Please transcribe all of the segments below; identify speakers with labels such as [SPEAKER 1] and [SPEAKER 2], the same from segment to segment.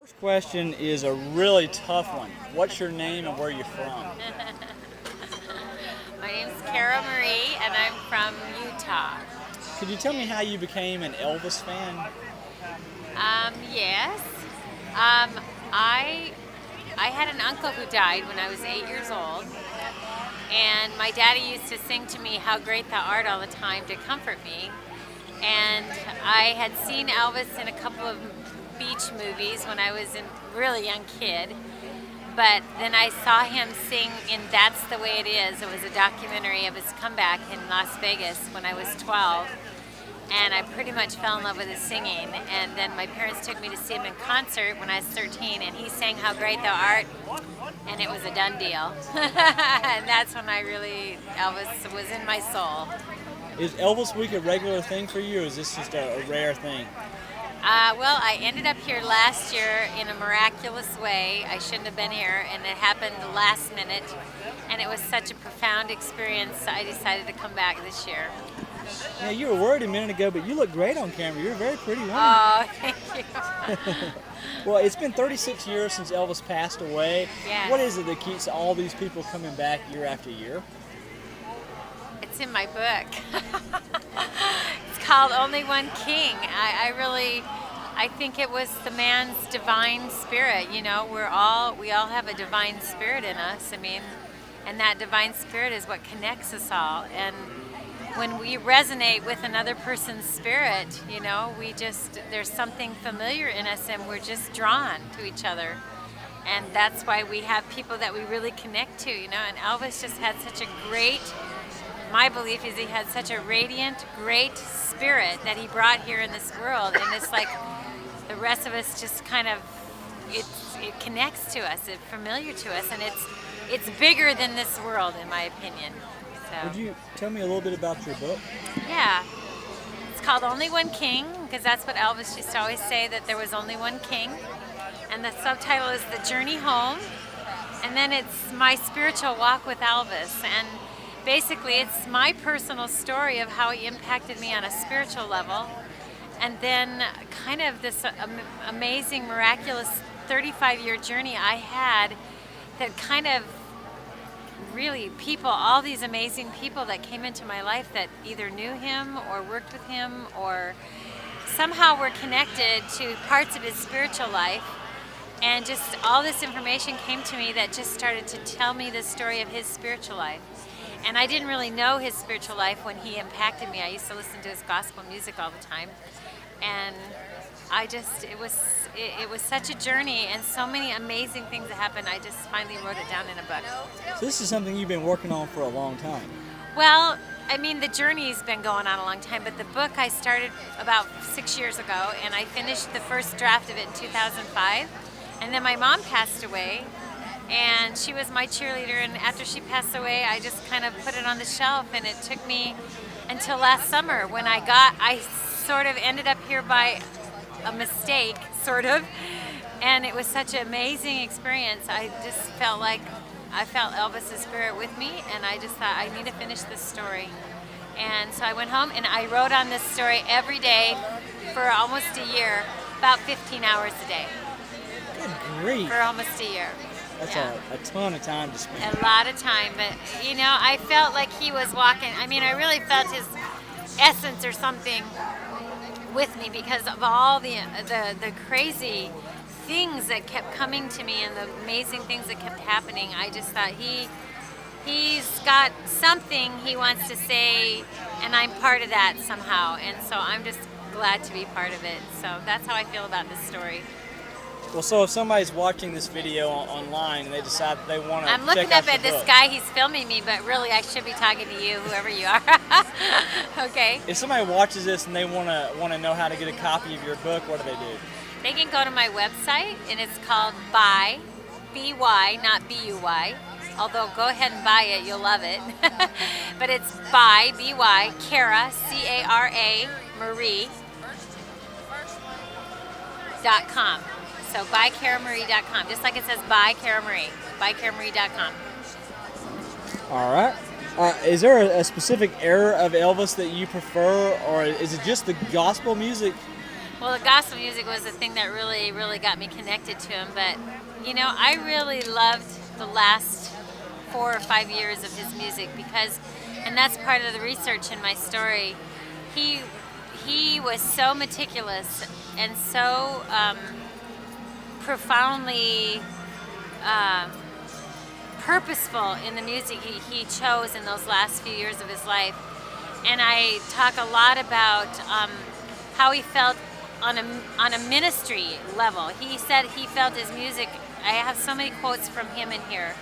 [SPEAKER 1] First question is a really tough one. What's your name and where are you from?
[SPEAKER 2] My name's Carey Marie, and I'm from Utah.
[SPEAKER 1] Could you tell me how you became an Elvis fan?
[SPEAKER 2] Yes. I had an uncle who died when I was 8 years old, and my daddy used to sing to me "How Great Thou Art" all the time to comfort me. And I had seen Elvis in a couple of beach movies when I was a really young kid. But then I saw him sing in That's the Way It Is. It was a documentary of his comeback in Las Vegas when I was 12. And I pretty much fell in love with his singing. And then my parents took me to see him in concert when I was 13, and he sang How Great Thou Art, and it was a done deal. And that's when Elvis was in my soul.
[SPEAKER 1] Is Elvis Week a regular thing for you, or is this just a rare thing?
[SPEAKER 2] Well, I ended up here last year in a miraculous way. I shouldn't have been here, and it happened the last minute, and it was such a profound experience, I decided to come back this year.
[SPEAKER 1] Now, you were worried a minute ago, but you look great on camera. You're a very pretty woman.
[SPEAKER 2] Oh, thank you.
[SPEAKER 1] Well, it's been 36 years since Elvis passed away.
[SPEAKER 2] Yes.
[SPEAKER 1] What is it that keeps all these people coming back year after year?
[SPEAKER 2] It's in my book. It's called Only One King. I think it was the man's divine spirit. You know, we all have a divine spirit in us. I mean, and that divine spirit is what connects us all. And when we resonate with another person's spirit, you know, there's something familiar in us, and we're just drawn to each other. And that's why we have people that we really connect to, you know. And Elvis just had such a my belief is he had such a radiant, great spirit that he brought here in this world. And it's like the rest of us just kind of, it connects to us, it's familiar to us, and it's bigger than this world, in my opinion. So.
[SPEAKER 1] Would you tell me a little bit about your book?
[SPEAKER 2] Yeah. It's called Only One King, because that's what Elvis used to always say, that there was only one king. And the subtitle is The Journey Home. And then it's my spiritual walk with Elvis. And basically it's my personal story of how he impacted me on a spiritual level. And then kind of this amazing, miraculous 35-year journey I had that kind of really all these amazing people that came into my life that either knew him or worked with him or somehow were connected to parts of his spiritual life. And just all this information came to me that just started to tell me the story of his spiritual life. And I didn't really know his spiritual life when he impacted me. I used to listen to his gospel music all the time. And it was such a journey, and so many amazing things that happened. I just finally wrote it down in a book.
[SPEAKER 1] So this is something you've been working on for a long time.
[SPEAKER 2] Well, I mean, the journey's been going on a long time, but the book I started about 6 years ago, and I finished the first draft of it in 2005. And then my mom passed away, and she was my cheerleader, and after she passed away, I just kind of put it on the shelf, and it took me until last summer when I sort of ended up here by a mistake, sort of, and it was such an amazing experience. I just felt like I felt Elvis's spirit with me, and I just thought I need to finish this story. And so I went home and I wrote on this story every day for almost a year, about 15 hours a day.
[SPEAKER 1] Good grief.
[SPEAKER 2] For almost a year.
[SPEAKER 1] That's
[SPEAKER 2] yeah.
[SPEAKER 1] a ton of time to spend.
[SPEAKER 2] A lot of time, but you know, I felt like he was walking. I mean, I really felt his essence or something with me because of all the crazy things that kept coming to me and the amazing things that kept happening. I just thought he's got something he wants to say, and I'm part of that somehow, and so I'm just glad to be part of it. So that's how I feel about this story.
[SPEAKER 1] Well, so if somebody's watching this video online and they decide that they want to
[SPEAKER 2] I'm looking up at this guy, he's filming me, but really I should be talking to you, whoever you are. Okay.
[SPEAKER 1] If somebody watches this and they want to know how to get a copy of your book, what do they do?
[SPEAKER 2] They can go to my website, and it's called Buy, B-Y, not B-U-Y. Although go ahead and buy it, you'll love it. But it's Buy, B-Y, Cara, C-A-R-A, Marie.com. So buycaramarie.com, just like it says Buy Carey Marie, buycaramarie.com.
[SPEAKER 1] All right. Is there a specific era of Elvis that you prefer, or is it just the gospel music
[SPEAKER 2] Well, the gospel music was the thing that really, really got me connected to him. But, you know, I really loved the last 4 or 5 years of his music because, and that's part of the research in my story, he was so meticulous and so profoundly purposeful in the music he chose in those last few years of his life. And I talk a lot about how he felt on a ministry level. He said he felt his music, I have so many quotes from him in here,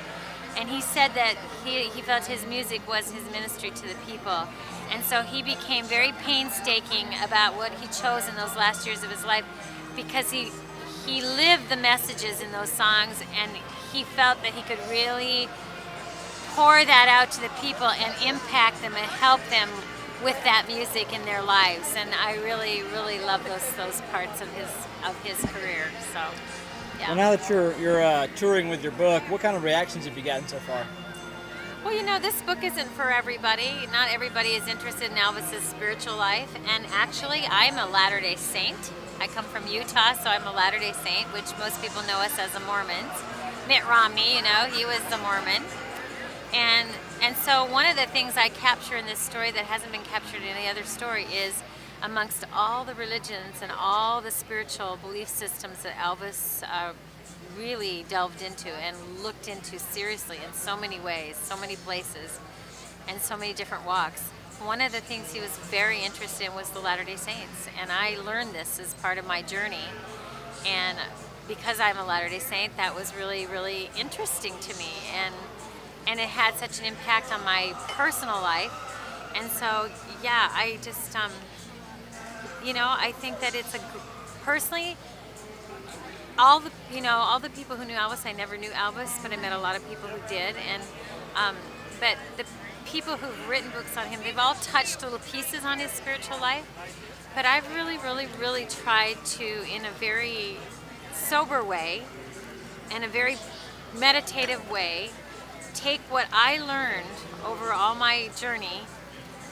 [SPEAKER 2] and he said that he felt his music was his ministry to the people. And so he became very painstaking about what he chose in those last years of his life because he lived the messages in those songs, and he felt that he could really pour that out to the people and impact them and help them with that music in their lives. And I really, really love those parts of his career. So, yeah.
[SPEAKER 1] Well, now that you're touring with your book, what kind of reactions have you gotten so far?
[SPEAKER 2] Well, you know, this book isn't for everybody. Not everybody is interested in Elvis's spiritual life. And actually, I'm a Latter-day Saint. I come from Utah, so I'm a Latter-day Saint, which most people know us as the Mormons. Mitt Romney, you know, he was the Mormon. And so one of the things I capture in this story that hasn't been captured in any other story is amongst all the religions and all the spiritual belief systems that Elvis really delved into and looked into seriously in so many ways, so many places, and so many different walks. One of the things he was very interested in was the Latter-day Saints, and I learned this as part of my journey. And because I'm a Latter-day Saint, that was really, really interesting to me, and it had such an impact on my personal life. And so, yeah, I just, you know, I think that it's personally, all the people who knew Elvis, I never knew Elvis, but I met a lot of people who did, and but the people who've written books on him, they've all touched little pieces on his spiritual life, but I've really, really, really tried to, in a very sober way and a very meditative way, take what I learned over all my journey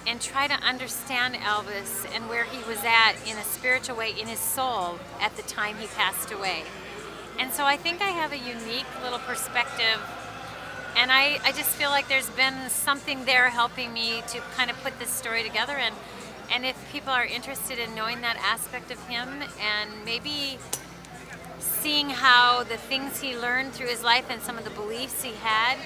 [SPEAKER 2] and try to understand Elvis and where he was at in a spiritual way, in his soul, at the time he passed away. And so I think I have a unique little perspective, and I just feel like there's been something there helping me to kind of put this story together. And if people are interested in knowing that aspect of him and maybe seeing how the things he learned through his life and some of the beliefs he had,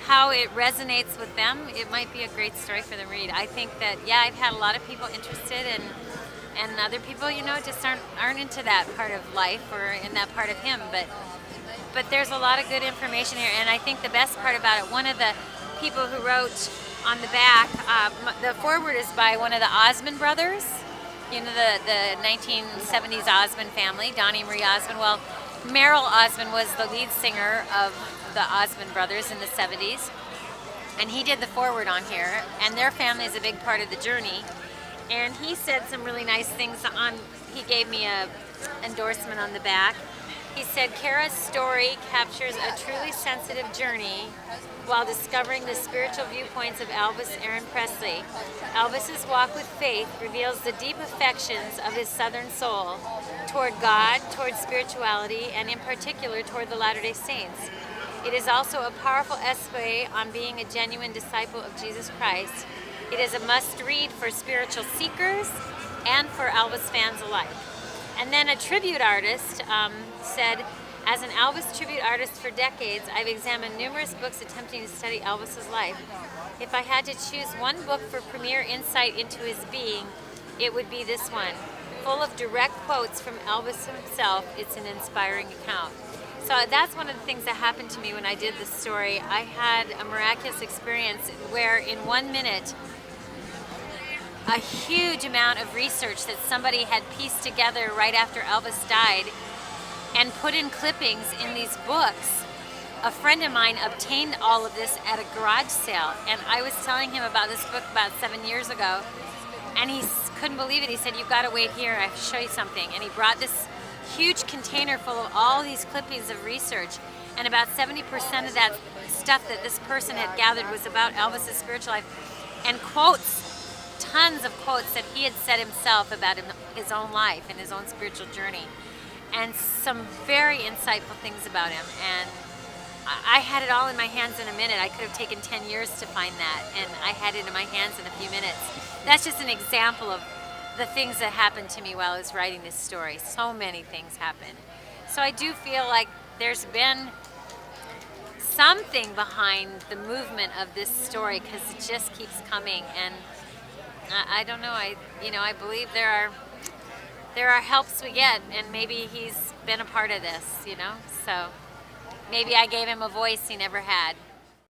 [SPEAKER 2] how it resonates with them, it might be a great story for them to read. I think that, yeah, I've had a lot of people interested, and other people, you know, just aren't into that part of life or in that part of him, but there's a lot of good information here. And I think the best part about it, one of the people who wrote on the back, the foreword is by one of the Osmond brothers, you know, the 1970s Osmond family, Donnie Marie Osmond. Well, Merrill Osmond was the lead singer of the Osmond brothers in the 70s, and he did the foreword on here, and their family is a big part of the journey. And he said some really nice things he gave me a endorsement on the back. He said, Kara's story captures a truly sensitive journey while discovering the spiritual viewpoints of Elvis Aaron Presley. Elvis's walk with faith reveals the deep affections of his Southern soul toward God, toward spirituality, and in particular toward the Latter-day Saints. It is also a powerful essay on being a genuine disciple of Jesus Christ. It is a must-read for spiritual seekers and for Elvis fans alike. And then a tribute artist said, as an Elvis tribute artist for decades, I've examined numerous books attempting to study Elvis's life. If I had to choose one book for premier insight into his being, it would be this one. Full of direct quotes from Elvis himself, it's an inspiring account. So that's one of the things that happened to me when I did this story. I had a miraculous experience where in 1 minute, a huge amount of research that somebody had pieced together right after Elvis died and put in clippings in these books. A friend of mine obtained all of this at a garage sale, and I was telling him about this book about 7 years ago, and he couldn't believe it. He said, you've got to wait here, I have to show you something. And he brought this huge container full of all these clippings of research, and about 70% of that stuff that this person had gathered was about Elvis's spiritual life, and quotes tons of quotes that he had said himself about his own life and his own spiritual journey, and some very insightful things about him. And I had it all in my hands in a minute. I could have taken 10 years to find that, and I had it in my hands in a few minutes. That's just an example of the things that happened to me while I was writing this story. So many things happened. So I do feel like there's been something behind the movement of this story, because it just keeps coming. And I don't know. I believe there are helps we get, and maybe he's been a part of this. So maybe I gave him a voice he never had.